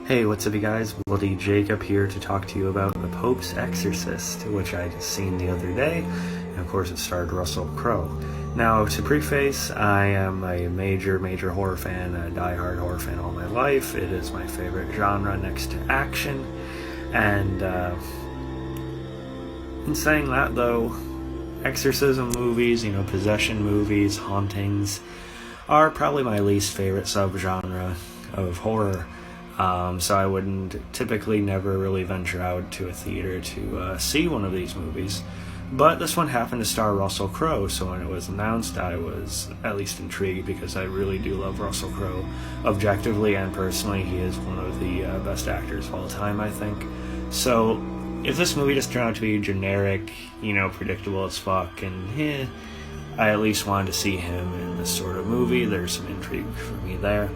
Hey, what's up you guys? Bloody Jacob here to talk to you about The Pope's Exorcist, which I just seen the other day, and of course it starred Russell Crowe. Now, to preface, I am a major horror fan, a die-hard horror fan all my life. It is my favorite genre next to action, and in saying that though, exorcism movies, possession movies, hauntings, are probably my least favorite subgenre of horror. So I wouldn't typically never really venture out to a theater to see one of these movies. But this one happened to star Russell Crowe, so when it was announced, I was at least intrigued because I really do love Russell Crowe. Objectively and personally, he is one of the best actors of all time, I think. So if this movie just turned out to be generic, predictable as fuck, and I at least wanted to see him in this sort of movie. There's some intrigue for me there.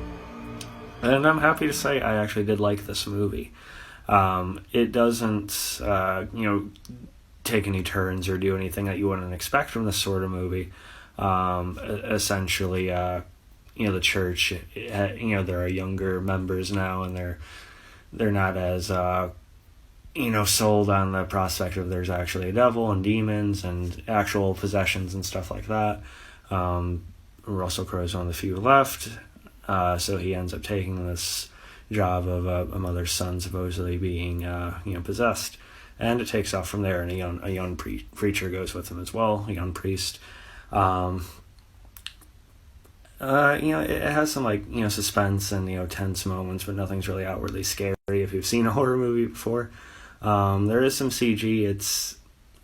And I'm happy to say I actually did like this movie. It doesn't, take any turns or do anything that you wouldn't expect from this sort of movie. Essentially, the church, there are younger members now, and they're not as, sold on the prospect of there's actually a devil and demons and actual possessions and stuff like that. Russell Crowe's one of the few left. So he ends up taking this job of a mother's son supposedly being, possessed, and it takes off from there. And a young preacher goes with him as well, a young priest. It has some suspense and tense moments, but nothing's really outwardly scary if you've seen a horror movie before. There is some CG. It's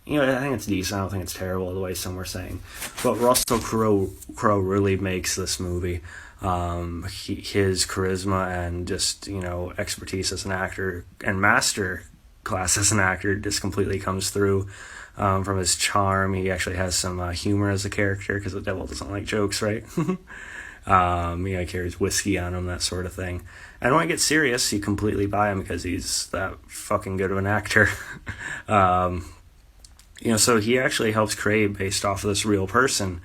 I think it's decent. I don't think it's terrible the way some were saying, but Russell Crowe really makes this movie. His charisma and just expertise as an actor and master class as an actor just completely comes through. From his charm, he actually has some humor as a character because the devil doesn't like jokes, right? He carries whiskey on him, that sort of thing. And when I get serious, you completely buy him because he's that fucking good of an actor. So he actually helps create, based off of this real person,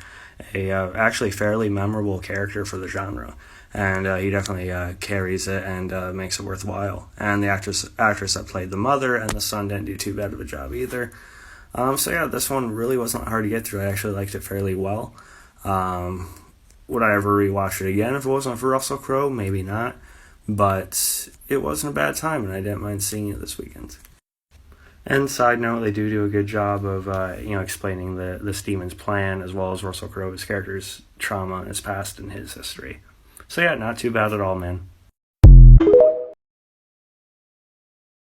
a actually fairly memorable character for the genre, and he definitely carries it and makes it worthwhile. And the actress that played the mother and the son didn't do too bad of a job either. This one really wasn't hard to get through. I actually liked it fairly well. Would I ever rewatch it again if it wasn't for Russell Crowe? Maybe not, but it wasn't a bad time, and I didn't mind seeing it this weekend. And side note, they do a good job of, explaining this demon's plan, as well as Russell Crowe's character's trauma in his past and his history. So yeah, not too bad at all, man.